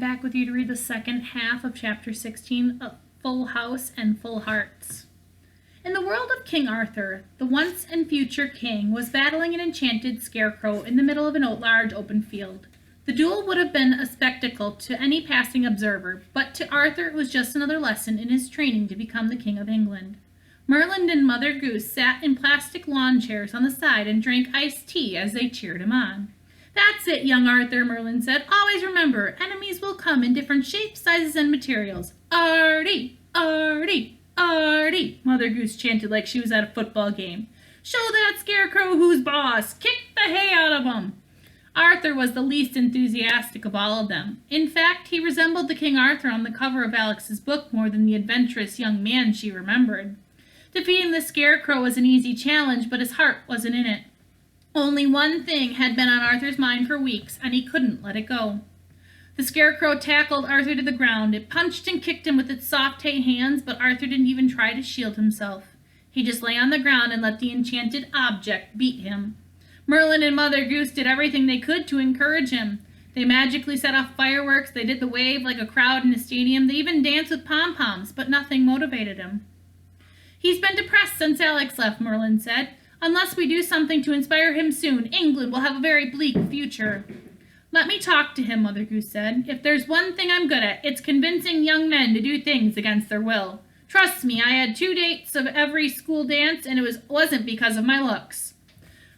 back with you to read the second half of chapter 16 of Full House and Full Hearts. In the world of King Arthur, the once and future king was battling an enchanted scarecrow in the middle of a large open field. The duel would have been a spectacle to any passing observer, but to Arthur it was just another lesson in his training to become the King of England. Merlin and Mother Goose sat in plastic lawn chairs on the side and drank iced tea as they cheered him on. "That's it, young Arthur," Merlin said. "Always remember, enemies will come in different shapes, sizes, and materials. Artie, Artie, Artie," Mother Goose chanted like she was at a football game. "Show that scarecrow who's boss. Kick the hay out of him." Arthur was the least enthusiastic of all of them. In fact, he resembled the King Arthur on the cover of Alex's book more than the adventurous young man she remembered. Defeating the scarecrow was an easy challenge, but his heart wasn't in it. Only one thing had been on Arthur's mind for weeks, and he couldn't let it go. The scarecrow tackled Arthur to the ground. It punched and kicked him with its soft hay hands, but Arthur didn't even try to shield himself. He just lay on the ground and let the enchanted object beat him. Merlin and Mother Goose did everything they could to encourage him. They magically set off fireworks, they did the wave like a crowd in a stadium, they even danced with pom-poms, but nothing motivated him. "He's been depressed since Alex left," Merlin said. "Unless we do something to inspire him soon, England will have a very bleak future." "Let me talk to him," Mother Goose said. "If there's one thing I'm good at, it's convincing young men to do things against their will. Trust me, I had 2 dates of every school dance, and it wasn't because of my looks."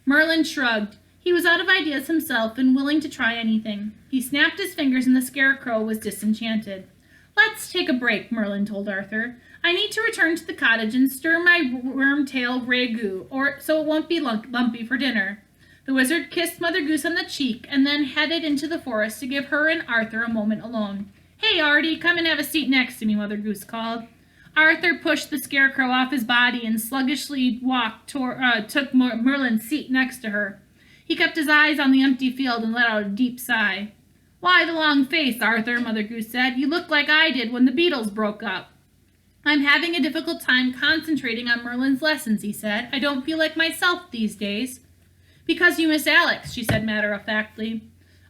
Merlin shrugged. He was out of ideas himself and willing to try anything. He snapped his fingers and the scarecrow was disenchanted. "Let's take a break," Merlin told Arthur. "I need to return to the cottage and stir my worm-tail ragout, so it won't be lumpy for dinner." The wizard kissed Mother Goose on the cheek and then headed into the forest to give her and Arthur a moment alone. "Hey, Artie, come and have a seat next to me," Mother Goose called. Arthur pushed the scarecrow off his body and sluggishly took Merlin's seat next to her. He kept his eyes on the empty field and let out a deep sigh. "Why the long face, Arthur?" Mother Goose said. "You look like I did when the Beatles broke up." "I'm having a difficult time concentrating on Merlin's lessons," he said. "I don't feel like myself these days." "Because you miss Alex," she said matter-of-factly.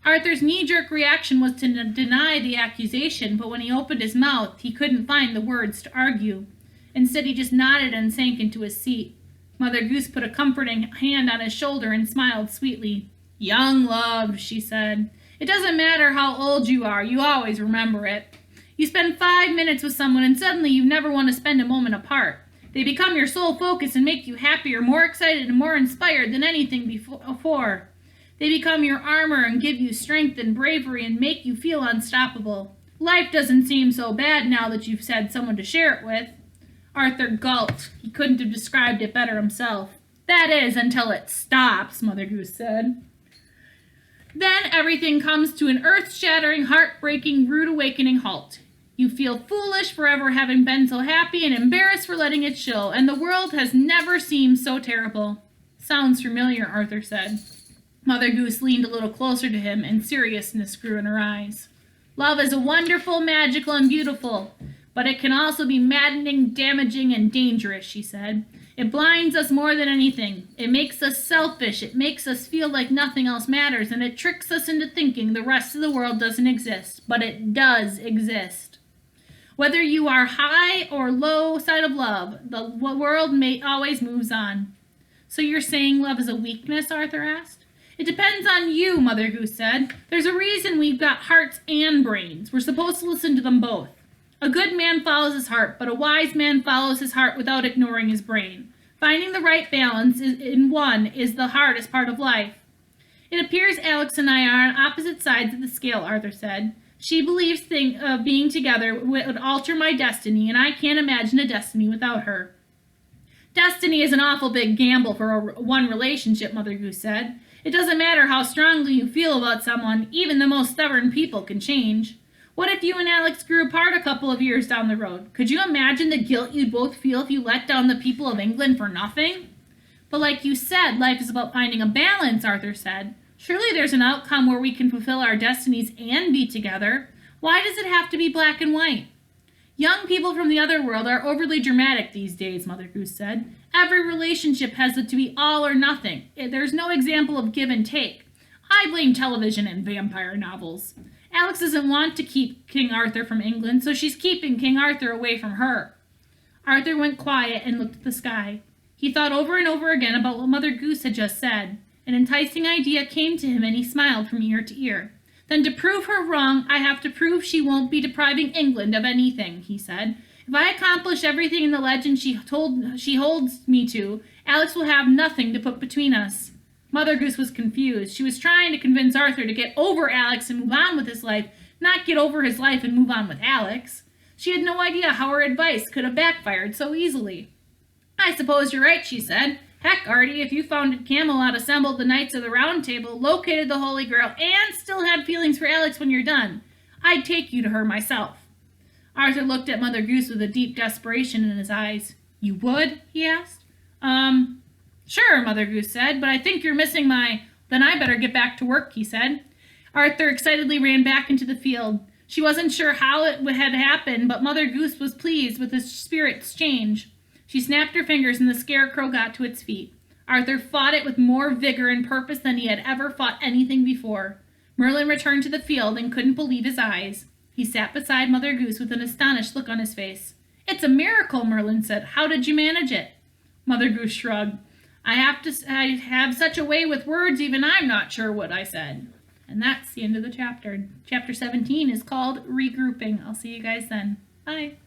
Arthur's knee-jerk reaction was to deny the accusation, but when he opened his mouth, he couldn't find the words to argue. Instead, he just nodded and sank into his seat. Mother Goose put a comforting hand on his shoulder and smiled sweetly. "Young love," she said. "It doesn't matter how old you are, you always remember it. You spend 5 minutes with someone and suddenly you never want to spend a moment apart. They become your sole focus and make you happier, more excited, and more inspired than anything before. They become your armor and give you strength and bravery and make you feel unstoppable. Life doesn't seem so bad now that you've had someone to share it with." Arthur gulped. He couldn't have described it better himself. "That is, until it stops," Mother Goose said. "Then everything comes to an earth-shattering, heart-breaking, rude awakening halt. You feel foolish for ever having been so happy and embarrassed for letting it show, and the world has never seemed so terrible." "Sounds familiar," Arthur said. Mother Goose leaned a little closer to him, and seriousness grew in her eyes. "Love is wonderful, magical, and beautiful, but it can also be maddening, damaging, and dangerous," she said. "It blinds us more than anything. It makes us selfish. It makes us feel like nothing else matters, and it tricks us into thinking the rest of the world doesn't exist. But it does exist. Whether you are high or low side of love, the world always moves on." "So you're saying love is a weakness?" Arthur asked. "It depends on you," Mother Goose said. "There's a reason we've got hearts and brains. We're supposed to listen to them both. A good man follows his heart, but a wise man follows his heart without ignoring his brain. Finding the right balance in one is the hardest part of life." "It appears Alex and I are on opposite sides of the scale," Arthur said. "She believes being together would alter my destiny, and I can't imagine a destiny without her." "Destiny is an awful big gamble for one relationship," Mother Goose said. "It doesn't matter how strongly you feel about someone, even the most stubborn people can change. What if you and Alex grew apart a couple of years down the road? Could you imagine the guilt you'd both feel if you let down the people of England for nothing?" "But like you said, life is about finding a balance," Arthur said. "Surely there's an outcome where we can fulfill our destinies and be together. Why does it have to be black and white?" "Young people from the other world are overly dramatic these days," Mother Goose said. "Every relationship has to be all or nothing. There's no example of give and take. I blame television and vampire novels. Alex doesn't want to keep King Arthur from England, so she's keeping King Arthur away from her. Arthur went quiet and looked at the sky. He thought over and over again about what Mother Goose had just said. An enticing idea came to him and he smiled from ear to ear. Then to prove her wrong, I have to prove she won't be depriving England of anything, he said. If I accomplish everything in the legend she holds me to, Alex will have nothing to put between us. Mother Goose was confused. She was trying to convince Arthur to get over Alex and move on with his life, not get over his life and move on with Alex. She had no idea how her advice could have backfired so easily. I suppose you're right, she said. Heck, Artie, if you founded Camelot, assembled the Knights of the Round Table, located the Holy Grail, and still had feelings for Alex when you're done, I'd take you to her myself. Arthur looked at Mother Goose with a deep desperation in his eyes. You would? He asked. Sure, Mother Goose said, but I think you're missing Then I better get back to work, he said. Arthur excitedly ran back into the field. She wasn't sure how it had happened, but Mother Goose was pleased with his spirit's change. She snapped her fingers and the scarecrow got to its feet. Arthur fought it with more vigor and purpose than he had ever fought anything before. Merlin returned to the field and couldn't believe his eyes. He sat beside Mother Goose with an astonished look on his face. It's a miracle, Merlin said. How did you manage it? Mother Goose shrugged. I have such a way with words, even I'm not sure what I said. And that's the end of the chapter. Chapter 17 is called Regrouping. I'll see you guys then. Bye.